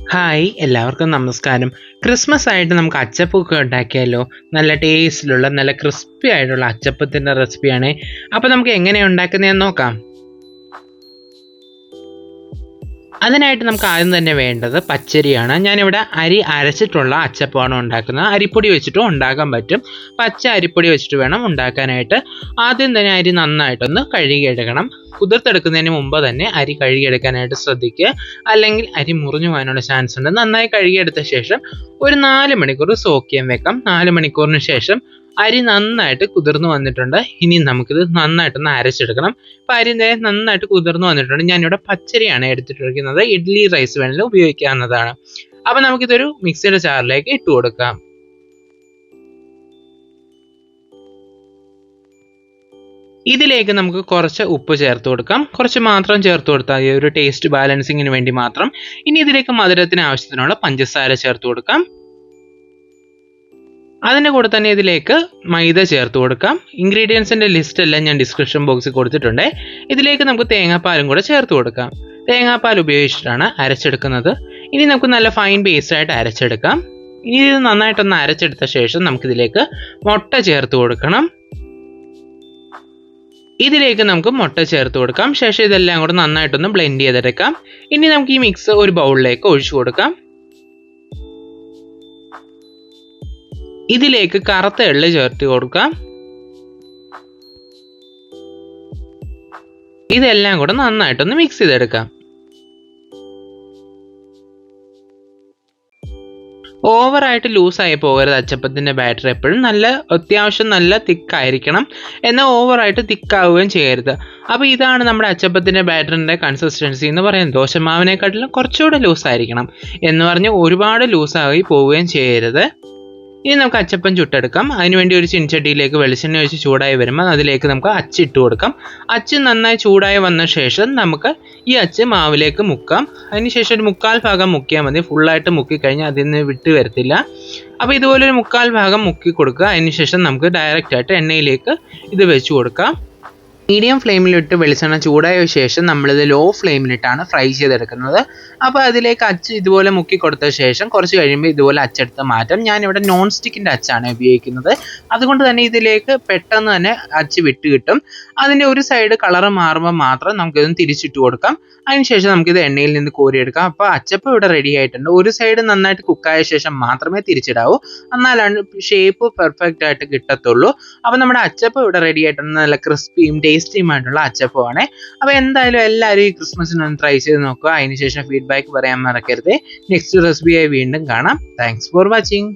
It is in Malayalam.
ഹായ് എല്ലാവർക്കും നമസ്കാരം. ക്രിസ്മസ് ആയിട്ട് നമുക്ക് അച്ചപ്പൊക്കെ ഉണ്ടാക്കിയാലോ? നല്ല ടേസ്റ്റിലുള്ള നല്ല ക്രിസ്പി ആയിട്ടുള്ള അച്ചപ്പത്തിൻ്റെ റെസിപ്പിയാണ്. അപ്പോൾ നമുക്ക് എങ്ങനെയാണ് ഉണ്ടാക്കുന്നതെന്ന് നോക്കാം. അതിനായിട്ട് നമുക്ക് ആദ്യം തന്നെ വേണ്ടത് പച്ചരിയാണ്. ഞാനിവിടെ അരി അരച്ചിട്ടുള്ള അച്ചപ്പമാണ് ഉണ്ടാക്കുന്നത്. അരിപ്പൊടി വെച്ചിട്ടും ഉണ്ടാക്കാൻ പറ്റും. പച്ച അരിപ്പൊടി വെച്ചിട്ട് വേണം ഉണ്ടാക്കാനായിട്ട്. ആദ്യം തന്നെ അരി നന്നായിട്ടൊന്ന് കഴുകിയെടുക്കണം. കുതിർത്തെടുക്കുന്നതിന് മുമ്പ് തന്നെ അരി കഴുകിയെടുക്കാനായിട്ട് ശ്രദ്ധിക്കുക, അല്ലെങ്കിൽ അരി മുറിഞ്ഞു പോകാനുള്ള ചാൻസ് ഉണ്ട്. നന്നായി കഴുകിയെടുത്ത ശേഷം ഒരു 4 മണിക്കൂർ സോക്ക് ചെയ്യാൻ വെക്കാം. 4 മണിക്കൂറിന് ശേഷം അരി നന്നായിട്ട് കുതിർന്നു വന്നിട്ടുണ്ട്. ഇനി നമുക്കിത് നന്നായിട്ടൊന്ന് അരച്ചെടുക്കണം. അപ്പോൾ അരി നന്നായിട്ട് കുതിർന്നു വന്നിട്ടുണ്ട്. ഞാനിവിടെ പച്ചരിയാണ് എടുത്തിട്ടിരിക്കുന്നത്. ഇഡ്ഡലി റൈസ് വേണമെങ്കിൽ ഉപയോഗിക്കാവുന്നതാണ്. അപ്പോൾ നമുക്കിതൊരു മിക്സിയുടെ ജാറിലേക്ക് ഇട്ട് കൊടുക്കാം. ഇതിലേക്ക് നമുക്ക് കുറച്ച് ഉപ്പ് ചേർത്ത് കൊടുക്കാം. കുറച്ച് മാത്രം ചേർത്ത് കൊടുത്താൽ ഒരു ടേസ്റ്റ് ബാലൻസിങ്ങിന് വേണ്ടി മാത്രം. ഇനി ഇതിലേക്ക് മധുരത്തിന് ആവശ്യത്തിനുള്ള പഞ്ചസാര ചേർത്ത് കൊടുക്കാം. അതിൻ്റെ കൂടെ തന്നെ ഇതിലേക്ക് മൈദ ചേർത്ത് കൊടുക്കാം. ഇൻഗ്രീഡിയൻസിൻ്റെ ലിസ്റ്റ് എല്ലാം ഞാൻ ഡിസ്ക്രിപ്ഷൻ ബോക്സിൽ കൊടുത്തിട്ടുണ്ട്. ഇതിലേക്ക് നമുക്ക് തേങ്ങാപ്പാലും കൂടെ ചേർത്ത് കൊടുക്കാം. തേങ്ങാപ്പാൽ ഉപയോഗിച്ചിട്ടാണ് അരച്ചെടുക്കുന്നത്. ഇനി നമുക്ക് നല്ല ഫൈൻ പേസ്റ്റായിട്ട് അരച്ചെടുക്കാം. ഇനി ഇത് നന്നായിട്ടൊന്ന് അരച്ചെടുത്ത ശേഷം നമുക്കിതിലേക്ക് മുട്ട ചേർത്ത് കൊടുക്കണം. ഇതിലേക്ക് നമുക്ക് മുട്ട ചേർത്ത് കൊടുക്കാം. ശേഷം ഇതെല്ലാം കൂടെ നന്നായിട്ടൊന്ന് ബ്ലെൻഡ് ചെയ്തെടുക്കാം. ഇനി നമുക്ക് ഈ മിക്സ് ഒരു ബൗളിലേക്ക് ഒഴിച്ചു കൊടുക്കാം. ഇതിലേക്ക് കറുത്ത എള്ള് ചേർത്ത് കൊടുക്കാം. ഇതെല്ലാം കൂടെ നന്നായിട്ടൊന്ന് മിക്സ് ചെയ്തെടുക്കാം. ഓവറായിട്ട് ലൂസായി പോകരുത് അച്ചപ്പത്തിൻ്റെ ബാറ്റർ. എപ്പോഴും അത്യാവശ്യം നല്ല തിക്കായിരിക്കണം, എന്നാൽ ഓവറായിട്ട് തിക്കാവുകയും ചെയ്യരുത്. അപ്പോൾ ഇതാണ് നമ്മുടെ അച്ചപ്പത്തിൻ്റെ ബാറ്ററിൻ്റെ കൺസിസ്റ്റൻസി എന്ന് പറയുന്നത്. ദോശമാവിനെക്കാട്ടിലും കുറച്ചുകൂടെ ലൂസായിരിക്കണം എന്ന് പറഞ്ഞ് ഒരുപാട് ലൂസായി പോവുകയും ചെയ്യരുത്. ഇനി നമുക്ക് അച്ചപ്പം ചുട്ടെടുക്കാം. അതിനുവേണ്ടി ഒരു ചീനച്ചട്ടിയിലേക്ക് വെളിച്ചെണ്ണ ഒഴിച്ച് ചൂടായി വരുമ്പോൾ അതിലേക്ക് നമുക്ക് അച്ചിട്ട് കൊടുക്കാം. അച്ച് നന്നായി ചൂടായി വന്ന ശേഷം നമുക്ക് ഈ അച്ച് മാവിലേക്ക് മുക്കാം. അതിനുശേഷം ഒരു 1/4 ഭാഗം മുക്കിയാൽ മതി. ഫുള്ളായിട്ട് മുക്കിക്കഴിഞ്ഞാൽ അതിൽ നിന്ന് വിട്ട് വരത്തില്ല. അപ്പോൾ ഇതുപോലെ ഒരു 1/4 ഭാഗം മുക്കി കൊടുക്കുക. അതിനുശേഷം നമുക്ക് ഡയറക്റ്റായിട്ട് എണ്ണയിലേക്ക് ഇത് വെച്ച് കൊടുക്കാം. മീഡിയം ഫ്ലെയിമിലിട്ട് വെളിച്ചെണ്ണ ചൂടായ ശേഷം നമ്മളിത് ലോ ഫ്ലെയിമിലിട്ടാണ് ഫ്രൈ ചെയ്തെടുക്കുന്നത്. അപ്പോൾ അതിലേക്ക് അച്ച് ഇതുപോലെ മുക്കി കൊടുത്ത ശേഷം കുറച്ച് കഴിയുമ്പോൾ ഇതുപോലെ അച്ചെടുത്ത് മാറ്റാം. ഞാനിവിടെ നോൺ സ്റ്റിക്കിൻ്റെ അച്ചാണ് ഉപയോഗിക്കുന്നത്. അതുകൊണ്ട് തന്നെ ഇതിലേക്ക് പെട്ടെന്ന് തന്നെ അച്ച് വിട്ട് കിട്ടും. അതിൻ്റെ ഒരു സൈഡ് കളറ് മാറുമ്പോൾ മാത്രം നമുക്കിതൊന്ന് തിരിച്ചിട്ട് കൊടുക്കാം. അതിനുശേഷം നമുക്കിത് എണ്ണയിൽ നിന്ന് കോരിയെടുക്കാം. അപ്പോൾ അച്ചപ്പം ഇവിടെ റെഡി ആയിട്ടുണ്ട്. ഒരു സൈഡ് നന്നായിട്ട് കുക്കായ ശേഷം മാത്രമേ തിരിച്ചിടാവൂ, എന്നാലാണ് ഷേപ്പ് പെർഫെക്റ്റ് ആയിട്ട് കിട്ടത്തുള്ളൂ. അപ്പോൾ നമ്മുടെ അച്ചപ്പം ഇവിടെ റെഡി ആയിട്ടുണ്ട്. നല്ല ക്രിസ്പിയും ടേസ്റ്റിയുമായിട്ടുള്ള അച്ചപ്പമാണ്. അപ്പോൾ എന്തായാലും എല്ലാവരും ഈ ക്രിസ്മസിനൊന്ന് ട്രൈ ചെയ്ത് നോക്കുക. അതിനുശേഷം ഫീഡ്ബാക്ക് പറയാൻ മറക്കരുത്. നെക്സ്റ്റ് റെസിപ്പിയായി വീണ്ടും കാണാം. Thanks for watching.